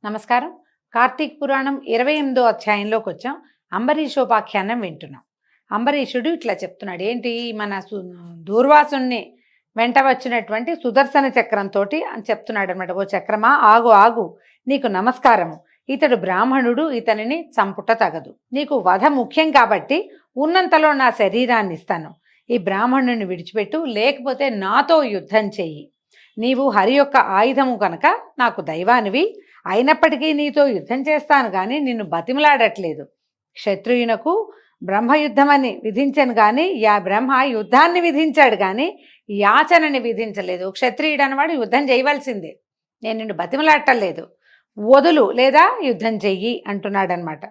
నమస్కారం. కార్తీక్ పురాణం 28వ అధ్యాయంలోకి వచ్చాం. అంబరీషోపాఖ్యానం వింటున్నాం. అంబరీషుడు ఇట్లా చెప్తున్నాడు. ఏంటి, మన దూర్వాసుని వెంట వచ్చినటువంటి సుదర్శన చక్రంతో అని చెప్తున్నాడు అనమాట. ఓ చక్రమా, ఆగు ఆగు, నీకు నమస్కారము. ఇతడు బ్రాహ్మణుడు, ఇతనిని చంపుట తగదు. నీకు వధ ముఖ్యం కాబట్టి ఉన్నంతలో నా శరీరాన్ని ఇస్తాను. ఈ బ్రాహ్మణుని విడిచిపెట్టు, లేకపోతే నాతో యుద్ధం చెయ్యి. నీవు హరి యొక్క ఆయుధము కనుక నాకు దైవానివి. అయినప్పటికీ నీతో యుద్ధం చేస్తాను కానీ నిన్ను బతిమలాడట్లేదు. క్షత్రియునకు బ్రహ్మయుద్ధమని విధించను కానీ బ్రహ్మ యుద్ధాన్ని విధించాడు కానీ యాచనని విధించలేదు. క్షత్రియుడు అన్నవాడు యుద్ధం చేయవలసిందే. నేను నిన్ను బతిమలాడటలేదు, వదులు లేదా యుద్ధం చెయ్యి అంటున్నాడనమాట.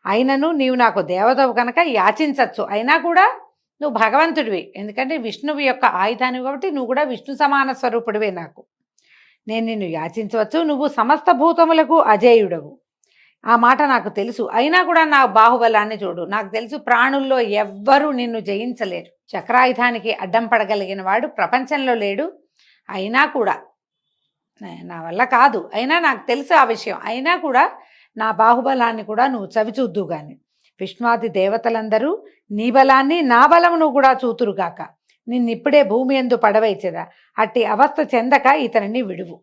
అయినను నీవు నాకు దేవతవు కనుక యాచించచ్చు, అయినా కూడా నువ్వు భగవంతుడివి, ఎందుకంటే విష్ణువు యొక్క ఆయుధాన్ని కాబట్టి నువ్వు కూడా విష్ణు సమాన స్వరూపుడివే. నాకు నేను నిన్ను యాచించవచ్చు, నువ్వు సమస్త భూతములకు అజేయుడవు. ఆ మాట నాకు తెలుసు. అయినా కూడా నా బాహుబలాన్ని చూడు. నాకు తెలుసు ప్రాణుల్లో ఎవ్వరూ నిన్ను జయించలేరు. చక్రాయుధానికి అడ్డం పడగలిగిన వాడు ప్రపంచంలో లేడు. అయినా కూడా నా వల్ల కాదు, అయినా నాకు తెలుసు ఆ విషయం. అయినా కూడా నా బాహుబలాన్ని కూడా నువ్వు చవిచూద్దు గాని. విష్ణువాది దేవతలందరూ నీ బలాన్ని నా బలమును కూడా చూతురుగాక. నిన్నిప్పుడే భూమి ఎందు పడవేచెదా. అట్టి అవస్థ చెందక ఇతనిని విడువు.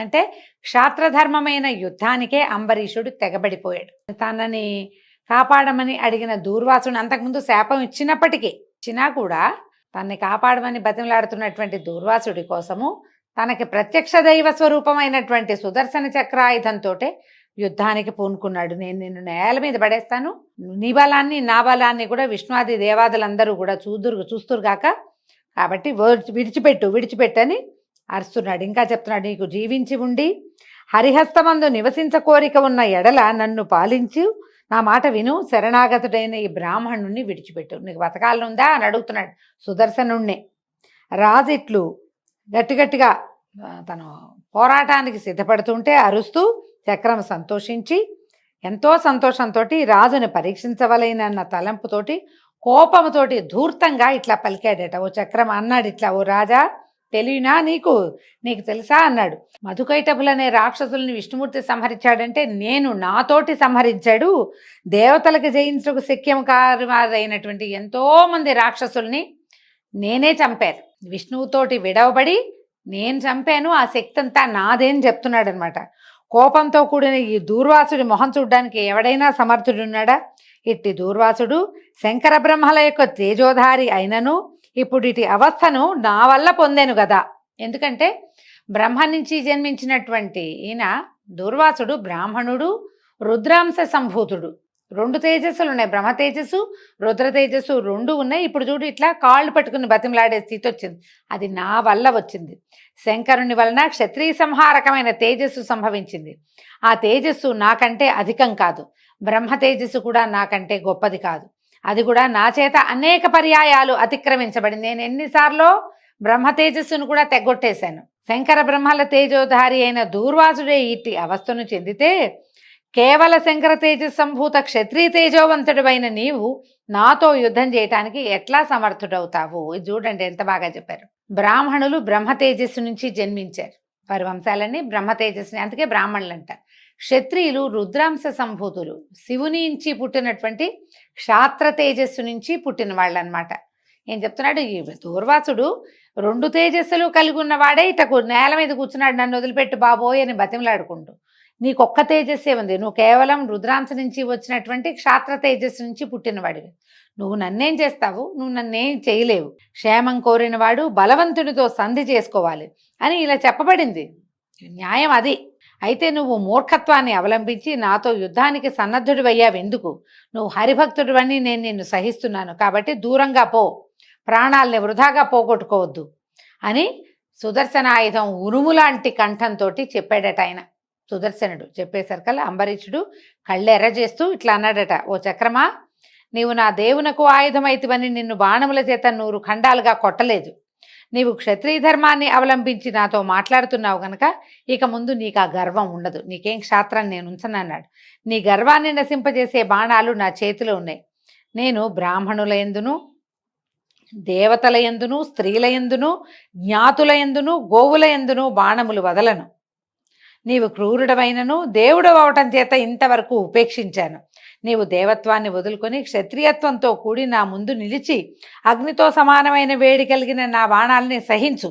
అంటే క్షాత్రధర్మమైన యుద్ధానికే అంబరీషుడు తెగబడిపోయాడు. తనని కాపాడమని అడిగిన దూర్వాసుని అంతకుముందు శాపం ఇచ్చినా కూడా తనని కాపాడమని బతిమలాడుతున్నటువంటి దూర్వాసుడి కోసము తనకి ప్రత్యక్ష దైవ స్వరూపమైనటువంటి సుదర్శన చక్రాయుధంతో యుద్ధానికి పూనుకున్నాడు. నేను నిన్ను నేల మీద పడేస్తాను, నీ బలాన్ని నా బలాన్ని కూడా విష్ణువాది దేవాదులందరూ కూడా చూస్తురుగాక, కాబట్టి విడిచిపెట్టని అరుస్తున్నాడు. ఇంకా చెప్తున్నాడు, నీకు జీవించి ఉండి హరిహస్తమందు నివసించ కోరిక ఉన్న ఎడల నన్ను పాలించు, నా మాట విను, శరణాగతుడైన ఈ బ్రాహ్మణుణ్ణి విడిచిపెట్టు. నీకు బతకాలనుందా అని అడుగుతున్నాడు సుదర్శనుణ్ణి. రాజు ఇట్లు గట్టిగట్టిగా తను పోరాటానికి సిద్ధపడుతుంటే అరుస్తూ చక్రం సంతోషించి ఎంతో సంతోషంతో రాజుని పరీక్షించవలైనన్న తలంపుతోటి కోపముతోటి ధూర్తంగా ఇట్లా పలికాడట. ఓ చక్రం అన్నాడు ఇట్లా, ఓ రాజా, తెలియనా నీకు తెలుసా అన్నాడు. మధుకైటపులనే రాక్షసుల్ని విష్ణుమూర్తి సంహరించాడంటే నాతోటి సంహరించాడు. దేవతలకు జయించుటకు శక్యం కారైనటువంటి ఎంతో మంది రాక్షసుల్ని నేనే చంపాను. విష్ణువుతోటి విడవబడి నేను చంపాను, ఆ శక్తి అంతా నాదేని చెప్తున్నాడు అనమాట. కోపంతో కూడిన ఈ దూర్వాసుడి మొహం చూడ్డానికి ఎవడైనా సమర్థుడున్నాడా? ఇట్టి దూర్వాసుడు శంకర బ్రహ్మల యొక్క తేజోధారి అయినను ఇప్పుడు ఇటు అవస్థను నా వల్ల పొందాను కదా. ఎందుకంటే బ్రహ్మ నుంచి జన్మించినటువంటి ఈయన దూర్వాసుడు బ్రాహ్మణుడు, రుద్రాంశ సంభూతుడు. 2 తేజస్సులు ఉన్నాయి, బ్రహ్మ తేజస్సు, రుద్ర తేజస్సు 2 ఉన్నాయి. ఇప్పుడు చూడు ఇట్లా కాళ్ళు పట్టుకుని బతిమలాడే స్థితి వచ్చింది. అది నా వల్ల వచ్చింది. శంకరుని వలన క్షత్రియ సంహారకమైన తేజస్సు సంభవించింది. ఆ తేజస్సు నాకంటే అధికం కాదు, బ్రహ్మ తేజస్సు కూడా నాకంటే గొప్పది కాదు. అది కూడా నా చేత అనేక పర్యాయాలు అతిక్రమించబడింది. నేను ఎన్నిసార్లు బ్రహ్మ తేజస్సును కూడా తెగొట్టేశాను. శంకర బ్రహ్మల తేజోధారి అయిన దూర్వాసుడే ఇట్టి అవస్థను చెందితే కేవల శంకర తేజస్ సంభూత క్షత్రియ తేజోవంతుడివైన నీవు నాతో యుద్ధం చేయటానికి ఎట్లా సమర్థుడవుతావు? ఇది చూడండి ఎంత బాగా చెప్పారు. బ్రాహ్మణులు బ్రహ్మ తేజస్సు నుంచి జన్మించారు. వారి వంశాలన్నీ బ్రహ్మ తేజస్సుని, అందుకే బ్రాహ్మణులు అంటారు. క్షత్రియులు రుద్రాంశ సంభూతులు, శివుని నుంచి పుట్టినటువంటి క్షాత్ర తేజస్సు నుంచి పుట్టిన వాళ్ళు అనమాట. ఏం చెప్తున్నాడు, ఈ దూర్వాసుడు 2 తేజస్సులు కలిగి ఉన్నవాడే ఇటకు నేల మీద కూర్చున్నాడు. నన్ను వదిలిపెట్టు బాబోయ్ అని బతిమలాడుకుంటూ. నీకొక్క తేజస్సే ఉంది, నువ్వు కేవలం రుద్రాంశ నుంచి వచ్చినటువంటి క్షాత్ర తేజస్సు నుంచి పుట్టినవాడివి. నువ్వు నన్నేం చేస్తావు? నువ్వు నన్నేం చేయలేవు. క్షేమం కోరినవాడు బలవంతుడితో సంధి చేసుకోవాలి అని ఇలా చెప్పబడింది. న్యాయం అది. అయితే నువ్వు మూర్ఖత్వాన్ని అవలంబించి నాతో యుద్ధానికి సన్నద్ధుడివయ్యావెందుకు? నువ్వు హరిభక్తుడివని నేను నిన్ను సహిస్తున్నాను, కాబట్టి దూరంగా పో, ప్రాణాలని వృధాగా పోగొట్టుకోవద్దు అని సుదర్శన ఆయుధం ఉరుములాంటి కంఠంతో చెప్పాడట ఆయన. సుదర్శనుడు చెప్పేసరికల్లా అంబరీషుడు కళ్ళెర్ర చేస్తూ ఇట్లా అన్నాడట, ఓ చక్రమా, నీవు నా దేవునకు ఆయుధమైతివని నిన్ను బాణముల చేత 100 ఖండాలుగా కొట్టలేదు. నీవు క్షత్రియ ధర్మాన్ని అవలంబించి నాతో మాట్లాడుతున్నావు గనక ఇక ముందు నీకు ఆ గర్వం ఉండదు. నీకేం క్షాత్రాన్ని నేను ఉంచనన్నాడు. నీ గర్వాన్ని నశింపజేసే బాణాలు నా చేతిలో ఉన్నాయి. నేను బ్రాహ్మణుల యందును, దేవతల యందును, స్త్రీల యందును, జ్ఞాతుల యందును, గోవుల యందును బాణములు వదలను. నీవు క్రూరుడవైనను దేవుడు అవటం చేత ఇంతవరకు ఉపేక్షించాను. నీవు దేవత్వాన్ని వదులుకొని క్షత్రియత్వంతో కూడి నా ముందు నిలిచి అగ్నితో సమానమైన వేడి కలిగిన నా బాణాలని సహించు,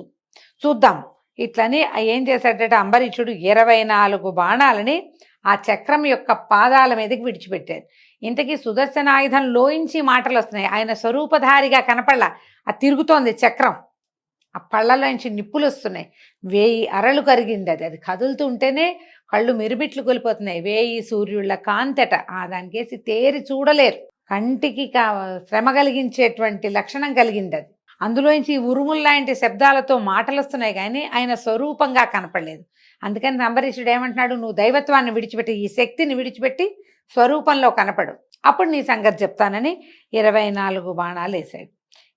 చూద్దాం. ఇట్లని ఏం చేశాడట అంబరీషుడు 24 బాణాలని ఆ చక్రం యొక్క పాదాల మీదకి విడిచిపెట్టాడు. ఇంతకీ సుదర్శనాయుధంలోంచి మాటలు వస్తున్నాయి. ఆయన స్వరూపధారిగా కనపడలా, అది తిరుగుతోంది చక్రం. ఆ పళ్ళలోంచి నిప్పులు వస్తున్నాయి. 1000 అరలు కరిగింది. అది కదులుతూ ఉంటేనే కళ్ళు మిరుమిట్లు కొలిపోతున్నాయి. 1000 సూర్యుళ్ళ కాంతట దానికేసి తేరి చూడలేరు. కంటికి శ్రమ కలిగించేటువంటి లక్షణం కలిగింది అది. అందులోంచి ఉరుముల్లాంటి శబ్దాలతో మాటలు వస్తున్నాయి, కానీ ఆయన స్వరూపంగా కనపడలేదు. అందుకని అంబరీషుడు ఏమంటున్నాడు, నువ్వు దైవత్వాన్ని విడిచిపెట్టి, ఈ శక్తిని విడిచిపెట్టి స్వరూపంలో కనపడు, అప్పుడు నీ సంగతి చెప్తానని 24 బాణాలు వేశాడు.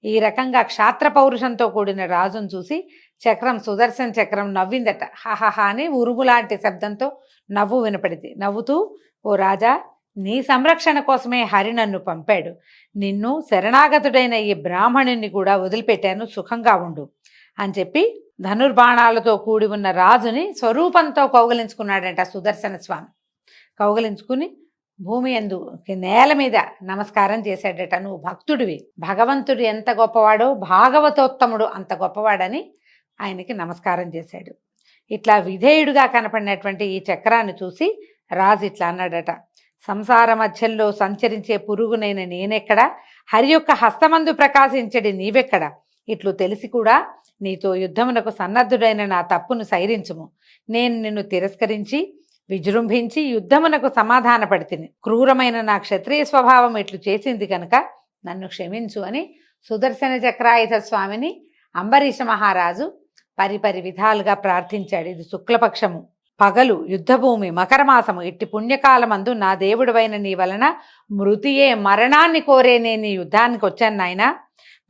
ఈ రకంగా క్షాత్ర పౌరుషంతో కూడిన రాజును చూసి చక్రం, సుదర్శన చక్రం నవ్విందట. హహహా అని ఉరుములాంటి శబ్దంతో నవ్వు వినపడింది. నవ్వుతూ, ఓ రాజా, నీ సంరక్షణ కోసమే హరి నన్ను పంపాడు. నిన్ను శరణాగతుడైన ఈ బ్రాహ్మణుని కూడా వదిలిపెట్టాను, సుఖంగా ఉండు అని చెప్పి ధనుర్బాణాలతో కూడి ఉన్న రాజుని స్వరూపంతో కౌగలించుకున్నాడంట సుదర్శన స్వామి. కౌగలించుకుని భూమి యందు నేల మీద నమస్కారం చేశాడట. నువ్వు భక్తుడివి, భగవంతుడు ఎంత గొప్పవాడో భాగవతోత్తముడు అంత గొప్పవాడని ఆయనకి నమస్కారం చేశాడు. ఇట్లా విధేయుడుగా కనపడినటువంటి ఈ చక్రాన్ని చూసి రాజు ఇట్లా అన్నాడట, సంసార మధ్యంలో సంచరించే పురుగునైన నేనెక్కడ, హరి యొక్క హస్తమందు ప్రకాశించడి నీవెక్కడ, ఇట్లు తెలిసి కూడా నీతో యుద్ధమునకు సన్నద్ధుడైన నా తప్పును సైరించుము. నేను నిన్ను తిరస్కరించి విజృంభించి యుద్ధమునకు సమాధానపడితిని. క్రూరమైన నా క్షత్రియ స్వభావం ఇట్లు చేసింది కనుక నన్ను క్షమించు అని సుదర్శన చక్రాయుధ స్వామిని అంబరీష మహారాజు పరిపరి విధాలుగా ప్రార్థించాడు. ఇది శుక్లపక్షము, పగలు, యుద్ధభూమి, మకరమాసము, ఇట్టి పుణ్యకాలమందు నా దేవుడివైన నీ వలన మృతియే మరణాన్ని కోరే నేను ఈ యుద్ధానికి వచ్చాను నాయన.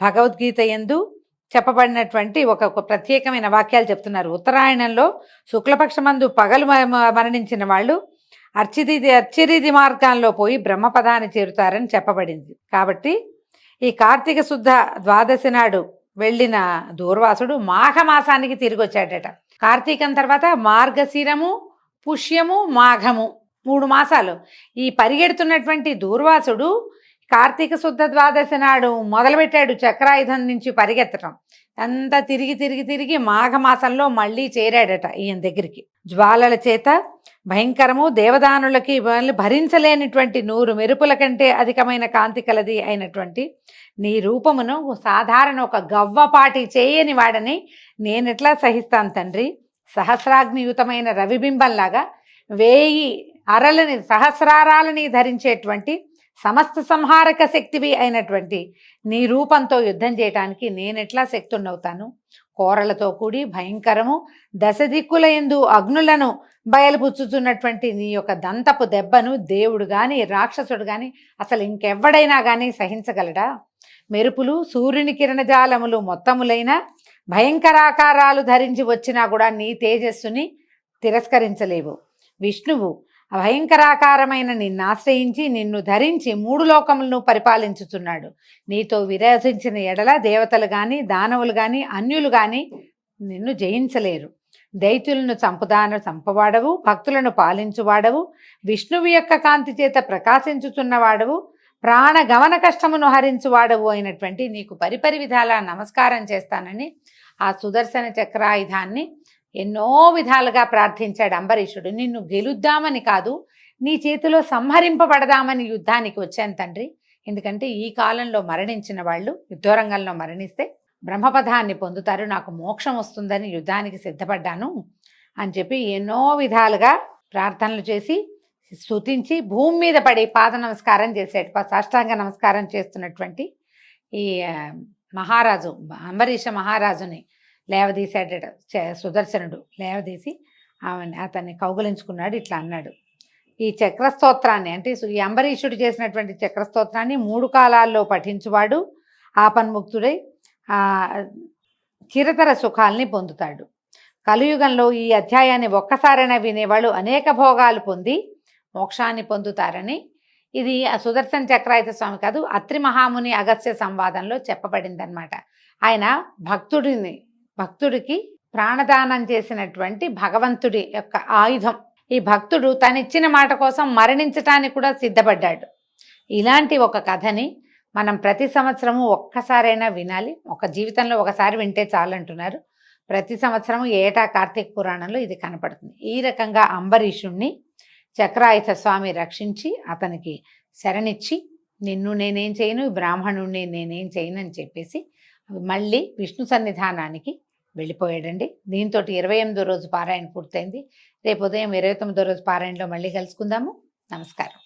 భగవద్గీత యందు చెప్పబడినటువంటి ఒక ప్రత్యేకమైన వాక్యాలు చెప్తున్నారు. ఉత్తరాయణంలో శుక్లపక్షమందు పగలు మరణించిన వాళ్ళు అర్చిరీది మార్గాల్లో పోయి బ్రహ్మపదాన్ని చేరుతారని చెప్పబడింది. కాబట్టి ఈ కార్తీక శుద్ధ ద్వాదశి నాడు వెళ్ళిన దూర్వాసుడు మాఘమాసానికి తిరిగి వచ్చాడట. కార్తీకం తర్వాత మార్గశిరము, పుష్యము, మాఘము 3 మాసాలు. ఈ పరిగెడుతున్నటువంటి దూర్వాసుడు కార్తీక శుద్ధ ద్వాదశి నాడు మొదలుపెట్టాడు చక్రాయుధం నుంచి పరిగెత్తడం. అంతా తిరిగి తిరిగి తిరిగి మాఘమాసంలో మళ్ళీ చేరాడట ఈయన దగ్గరికి. జ్వాలల చేత భయంకరము, దేవదానులకి భరించలేనిటువంటి 100 మెరుపుల కంటే అధికమైన కాంతి కలది అయినటువంటి నీ రూపమును సాధారణ ఒక గవ్వపాటి చేయని వాడని నేనెట్లా సహిస్తాను తండ్రి. సహస్రాగ్నియుతమైన రవిబింబంలాగా 1000 అరలని సహస్రారాలని ధరించేటువంటి సమస్త సంహారక శక్తివి అయినటువంటి నీ రూపంతో యుద్ధం చేయటానికి నేనెట్లా శక్తున్నవుతాను. కోరలతో కూడి భయంకరము, 10 దిక్కుల యందు అగ్నులను బయలుపుచ్చుతున్నటువంటి నీ యొక్క దంతపు దెబ్బను దేవుడు గాని రాక్షసుడు గాని అసలు ఇంకెవ్వడైనా గాని సహించగలడా. మెరుపులు, సూర్యుని కిరణజాలములు మొత్తములైన భయంకరాకారాలు ధరించి వచ్చినా కూడా నీ తేజస్సుని తిరస్కరించలేవు. విష్ణువు భయంకరాకారమైన నిన్ను ఆశ్రయించి నిన్ను ధరించి 3 లోకములను పరిపాలించుతున్నాడు. నీతో విరోధించిన ఎడల దేవతలు గాని దానవులు గాని అన్యులు గాని నిన్ను జయించలేరు. దైత్యులను చంపవాడవు, భక్తులను పాలించువాడవు, విష్ణువు యొక్క కాంతి చేత ప్రకాశించుతున్నవాడవు, ప్రాణ గమన కష్టమును హరించువాడవు అయినటువంటి నీకు పరిపరి విధాలా నమస్కారం చేస్తానని ఆ సుదర్శన చక్రాయుధాన్ని ఎన్నో విధాలుగా ప్రార్థించాడు అంబరీషుడు. నిన్ను గెలుద్దామని కాదు, నీ చేతిలో సంహరింపబడదామని యుద్ధానికి వచ్చాను తండ్రి. ఎందుకంటే ఈ కాలంలో మరణించిన వాళ్ళు యుద్ధరంగంలో మరణిస్తే బ్రహ్మపదాన్ని పొందుతారు, నాకు మోక్షం వస్తుందని యుద్ధానికి సిద్ధపడ్డాను అని చెప్పి ఎన్నో విధాలుగా ప్రార్థనలు చేసి స్తుతించి భూమి మీద పడి పాద నమస్కారం చేశాడు. సాష్టాంగ నమస్కారం చేస్తున్నటువంటి ఈ మహారాజు అంబరీష మహారాజుని లేవదీశాడట సుదర్శనుడు. లేవదీసి అతన్ని కౌగులించుకున్నాడు. ఇట్లా అన్నాడు, ఈ చక్రస్తోత్రాన్ని అంటే ఈ అంబరీషుడు చేసినటువంటి చక్రస్తోత్రాన్ని 3 కాలాల్లో పఠించువాడు ఆపన్ముక్తుడై చిరతర సుఖాల్ని పొందుతాడు. కలియుగంలో ఈ అధ్యాయాన్ని ఒక్కసారైనా వినేవాళ్ళు అనేక భోగాలు పొంది మోక్షాన్ని పొందుతారని ఇది సుదర్శన చక్రాయుధ స్వామి కాదు, అత్రి మహాముని అగస్త్య సంవాదంలో చెప్పబడిందనమాట. ఆయన భక్తుడికి ప్రాణదానం చేసినటువంటి భగవంతుడి యొక్క ఆయుధం. ఈ భక్తుడు తనిచ్చిన మాట కోసం మరణించటానికి కూడా సిద్ధపడ్డాడు. ఇలాంటి ఒక కథని మనం ప్రతి సంవత్సరము ఒక్కసారైనా వినాలి. ఒక జీవితంలో ఒకసారి వింటే చాలంటున్నారు. ప్రతి సంవత్సరము ఏటా కార్తీక పురాణంలో ఇది కనపడుతుంది. ఈ రకంగా అంబరీషుణ్ణి చక్రాయుధ స్వామి రక్షించి అతనికి శరణిచ్చి, నిన్ను నేనేం చేయను, బ్రాహ్మణుణ్ణి నేనేం చేయను అని చెప్పేసి మళ్ళీ విష్ణు సన్నిధానానికి వెళ్ళిపోయాడండి. దీంతో 28వ రోజు పారాయణ పూర్తయింది. రేపు ఉదయం 29వ రోజు పారాయణలో మళ్ళీ కలుసుకుందాము. నమస్కారం.